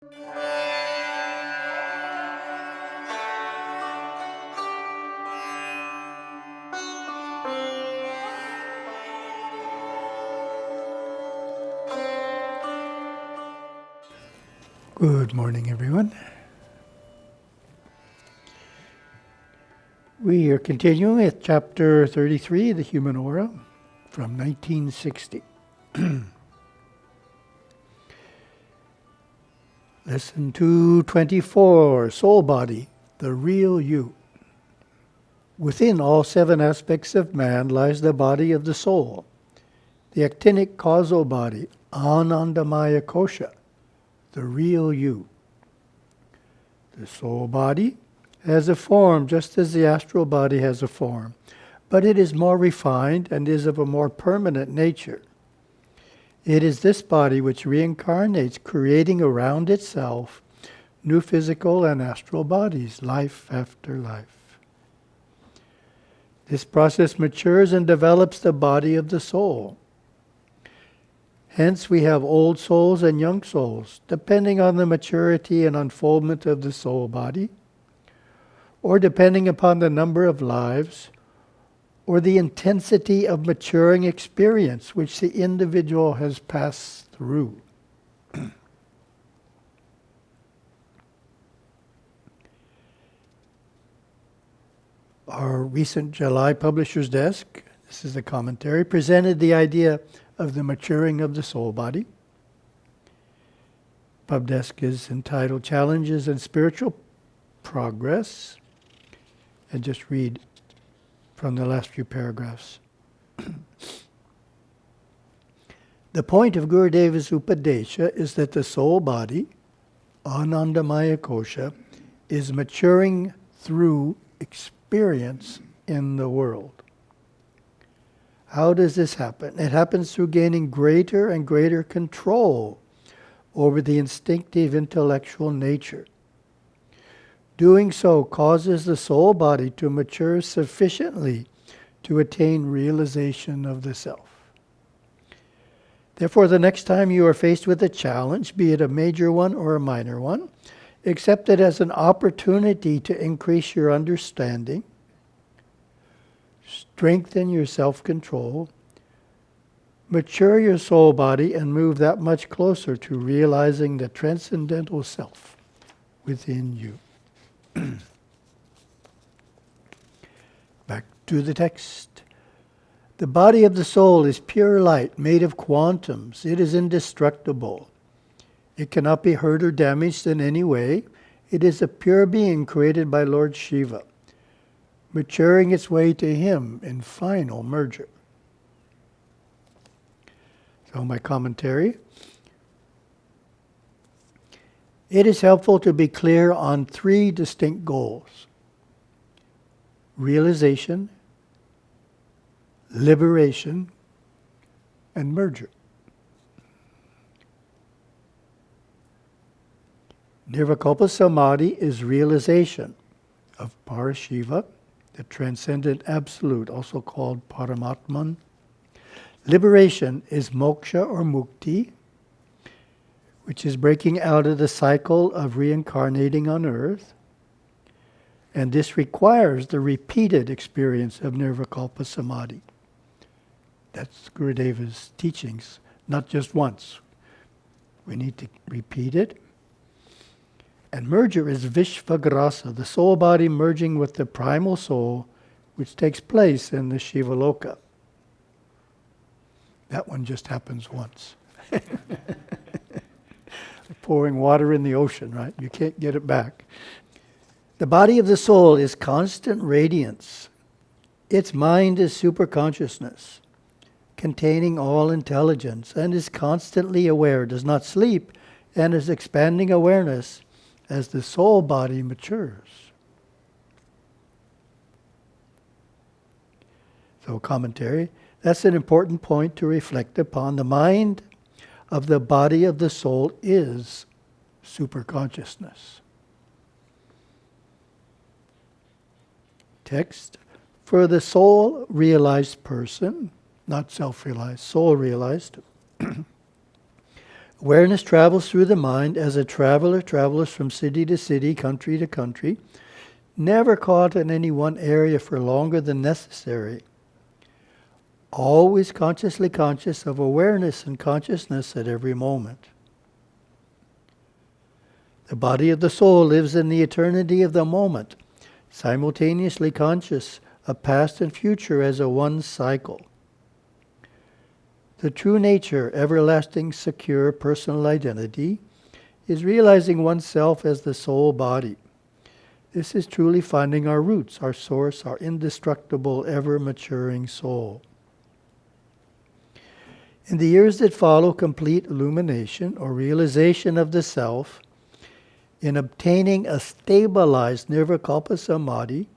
Good morning, everyone. We are continuing with Chapter 33, The Human Aura, from 1960. Lesson 224, Soul Body, the Real You. Within all 7 aspects of man lies the body of the soul, the actinic causal body, Anandamaya Kosha, the Real You. The soul body has a form just as the astral body has a form, but it is more refined and is of a more permanent nature. It is this body which reincarnates, creating around itself new physical and astral bodies, life after life. This process matures and develops the body of the soul. Hence we have old souls and young souls, depending on the maturity and unfoldment of the soul body, or depending upon the number of lives, or the intensity of maturing experience which the individual has passed through. Our recent July Publisher's Desk, this is the commentary, presented the idea of the maturing of the soul body. PubDesk is entitled Challenges in Spiritual Progress. And just read from the last few paragraphs. The point of Gurudeva's upadesha is that the soul body, Anandamaya Kosha, is maturing through experience in the world. How does this happen? It happens through gaining greater and greater control over the instinctive intellectual nature. Doing so causes the soul body to mature sufficiently to attain realization of the self. Therefore, the next time you are faced with a challenge, be it a major one or a minor one, accept it as an opportunity to increase your understanding, strengthen your self-control, mature your soul body, and move that much closer to realizing the transcendental self within you. Back to the text. The body of the soul is pure light made of quantums. It is indestructible. It cannot be hurt or damaged in any way. It is a pure being created by Lord Shiva, maturing its way to Him in final merger. So my commentary. It is helpful to be clear on 3 distinct goals: realization, liberation, and merger. Nirvikalpa Samadhi is realization of Parashiva, the transcendent absolute, also called Paramatman. Liberation is moksha or mukti, which is breaking out of the cycle of reincarnating on earth. And this requires the repeated experience of Nirvikalpa Samadhi. That's Gurudeva's teachings, not just once. We need to repeat it. And merger is Vishvagrasa, the soul body merging with the primal soul, which takes place in the Shivaloka. That one just happens once. Pouring water in the ocean, right? You can't get it back. The body of the soul is constant radiance. Its mind is superconsciousness, containing all intelligence, and is constantly aware, does not sleep, and is expanding awareness as the soul body matures. So commentary, that's an important point to reflect upon. The mind of the body of the soul is superconsciousness. Text, for the soul-realized person, not self-realized, soul-realized, Awareness travels through the mind as a traveler travels from city to city, country to country, never caught in any one area for longer than necessary. Always consciously conscious of awareness and consciousness at every moment. The body of the soul lives in the eternity of the moment, simultaneously conscious of past and future as a one cycle. The true nature, everlasting, secure personal identity, is realizing oneself as the soul body. This is truly finding our roots, our source, our indestructible, ever-maturing soul. In the years that follow complete illumination or realization of the self, in obtaining a stabilized Nirvikalpa Samadhi,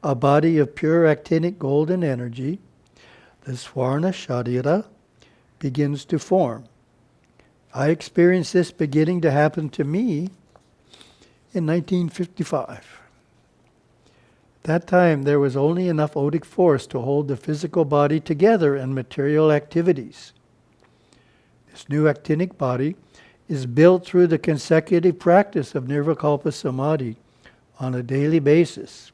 a body of pure actinic golden energy, the Swarna Sharira begins to form. I experienced this beginning to happen to me in 1955. At that time, there was only enough odic force to hold the physical body together in material activities. This new actinic body is built through the consecutive practice of Nirvikalpa Samadhi on a daily basis,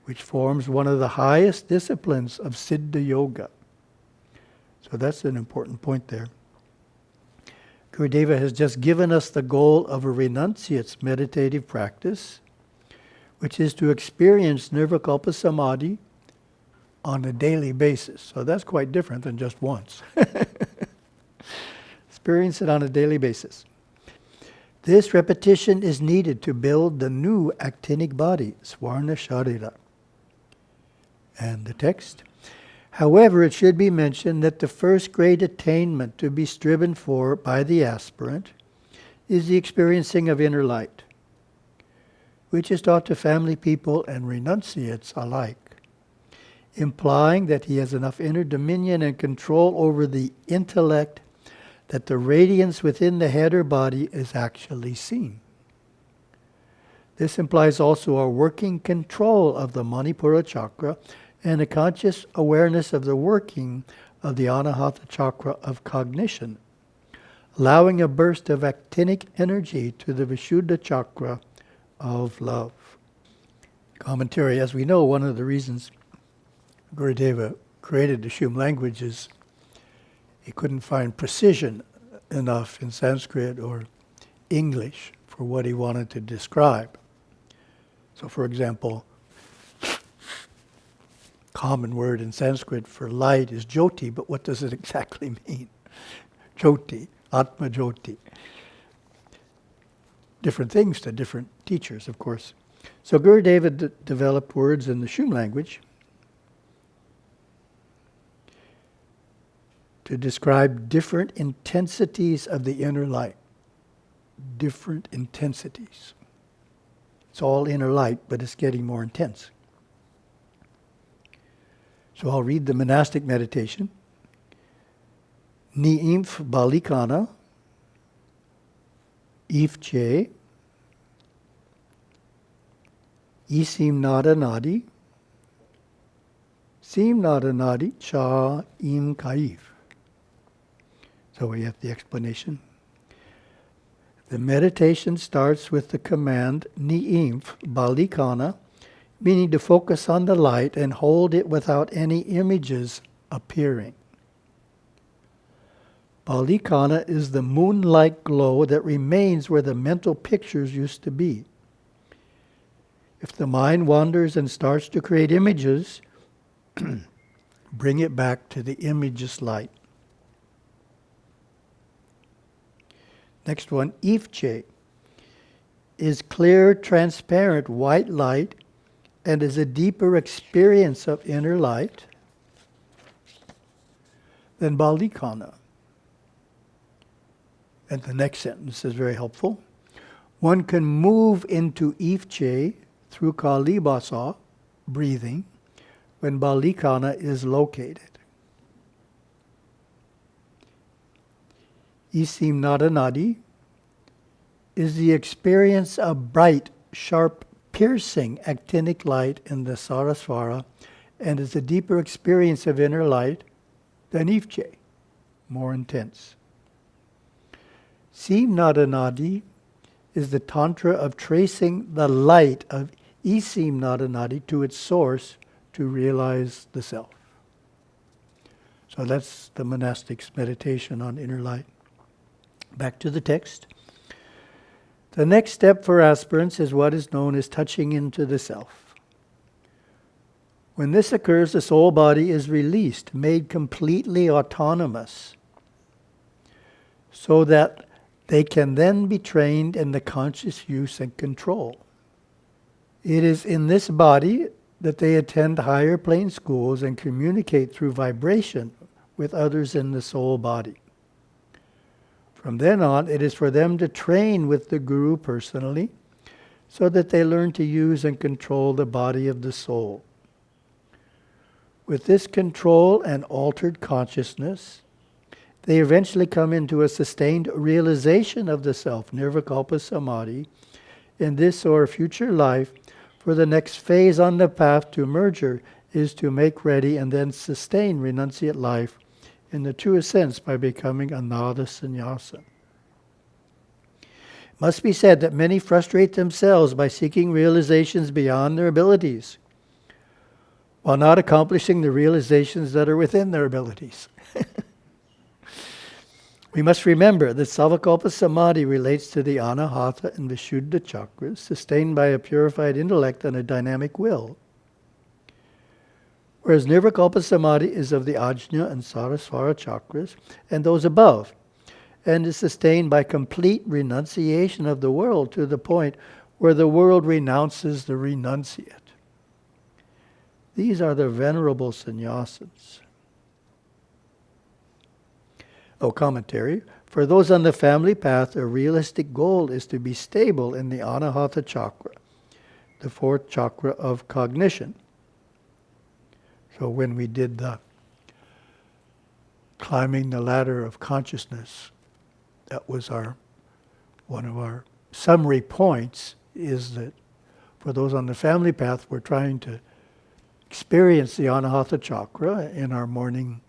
which forms one of the highest disciplines of Siddha Yoga. So that's an important point there. Gurudeva has just given us the goal of a renunciate's meditative practice, which is to experience Nirvikalpa Samadhi on a daily basis. So that's quite different than just once. Experience it on a daily basis. This repetition is needed to build the new actinic body, Swarna Sharira. And the text. However, it should be mentioned that the first great attainment to be striven for by the aspirant is the experiencing of inner light, which is taught to family people and renunciates alike, implying that he has enough inner dominion and control over the intellect that the radiance within the head or body is actually seen. This implies also a working control of the Manipura chakra and a conscious awareness of the working of the Anahata Chakra of cognition, allowing a burst of actinic energy to the Vishuddha Chakra of love. Commentary. As we know, one of the reasons Gurudeva created the Shum language is he couldn't find precision enough in Sanskrit or English for what he wanted to describe. So, for example, common word in Sanskrit for light is jyoti, but what does it exactly mean? Jyoti, Atma Jyoti. Different things to different teachers, of course. So Gurudeva developed words in the Shum language to describe different intensities of the inner light. Different intensities. It's all inner light, but it's getting more intense. So I'll read the monastic meditation. Ni-imph balikana, ifche, isim nada nadi, sim nada nadi, cha im kaif. So we have the explanation. The meditation starts with the command ni-imph balikana, meaning to focus on the light and hold it without any images appearing. Balikana is the moon-like glow that remains where the mental pictures used to be. If the mind wanders and starts to create images, bring it back to the imageless light. Next one, Ifche, is clear, transparent white light and is a deeper experience of inner light than Balikana. And the next sentence is very helpful. One can move into Ifche through Kalibasa, breathing, when Balikana is located. Isim Nada Nadi is the experience of bright, sharp, piercing actinic light in the Sarasvara and is a deeper experience of inner light than Ifche, more intense. Simnadanadi is the tantra of tracing the light of Isimnadanadi to its source to realize the self. So that's the monastic's meditation on inner light. Back to the text. The next step for aspirants is what is known as touching into the self. When this occurs, the soul body is released, made completely autonomous, so that they can then be trained in the conscious use and control. It is in this body that they attend higher plane schools and communicate through vibration with others in the soul body. From then on, it is for them to train with the Guru personally, so that they learn to use and control the body of the soul. With this control and altered consciousness, they eventually come into a sustained realization of the self, nirvikalpa samadhi, in this or future life. For the next phase on the path to merger is to make ready and then sustain renunciate life in the truest sense by becoming another sannyasa. It must be said that many frustrate themselves by seeking realizations beyond their abilities, while not accomplishing the realizations that are within their abilities. We must remember that Savakalpa Samadhi relates to the Anahata and Vishuddha chakras, sustained by a purified intellect and a dynamic will. Whereas Nirvikalpa Samadhi is of the Ajna and Sarasvara chakras, and those above, and is sustained by complete renunciation of the world to the point where the world renounces the renunciate. These are the venerable sannyasins. Commentary. For those on the family path, a realistic goal is to be stable in the Anahata Chakra, the fourth chakra of cognition. So when we did the climbing the ladder of consciousness, that was one of our summary points, is that for those on the family path, we're trying to experience the Anahata Chakra in our morning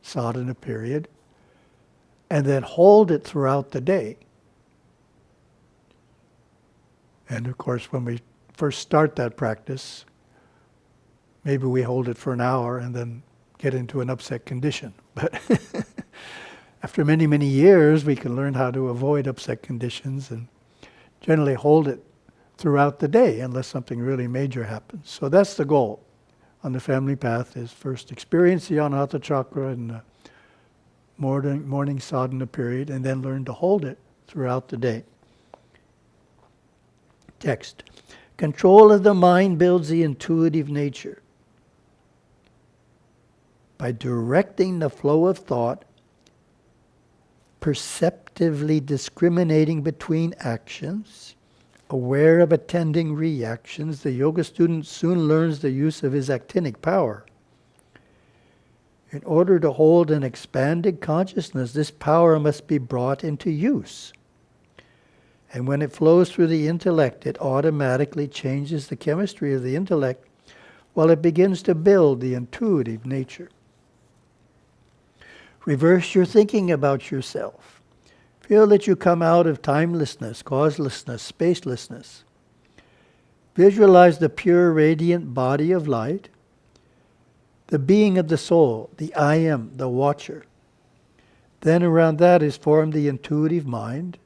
sadhana period, and then hold it throughout the day. And of course, when we first start that practice, maybe we hold it for an hour and then get into an upset condition. But after many, many years, we can learn how to avoid upset conditions and generally hold it throughout the day unless something really major happens. So that's the goal on the family path, is first experience the Anahata Chakra in the morning sadhana period, and then learn to hold it throughout the day. Text. Control of the mind builds the intuitive nature. By directing the flow of thought, perceptively discriminating between actions, aware of attending reactions, the yoga student soon learns the use of his actinic power. In order to hold an expanded consciousness, this power must be brought into use. And when it flows through the intellect, it automatically changes the chemistry of the intellect while it begins to build the intuitive nature. Reverse your thinking about yourself. Feel that you come out of timelessness, causelessness, spacelessness. Visualize the pure, radiant body of light, the being of the soul, the I am, the watcher. Then around that is formed the intuitive mind,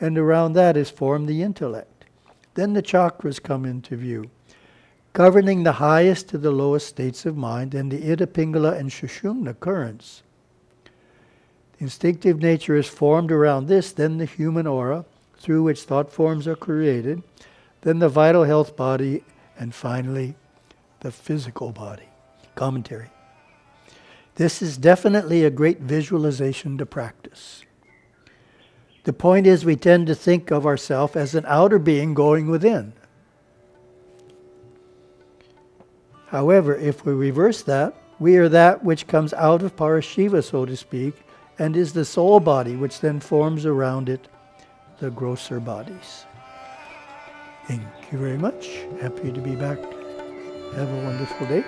and around that is formed the intellect. Then the chakras come into view, governing the highest to the lowest states of mind, and the Ida, Pingala, and Sushumna currents. The instinctive nature is formed around this, then the human aura, through which thought forms are created, then the vital health body, and finally the physical body. Commentary. This is definitely a great visualization to practice. The point is, we tend to think of ourselves as an outer being going within. However, if we reverse that, we are that which comes out of Parashiva, so to speak, and is the soul body, which then forms around it the grosser bodies. Thank you very much. Happy to be back. Have a wonderful day.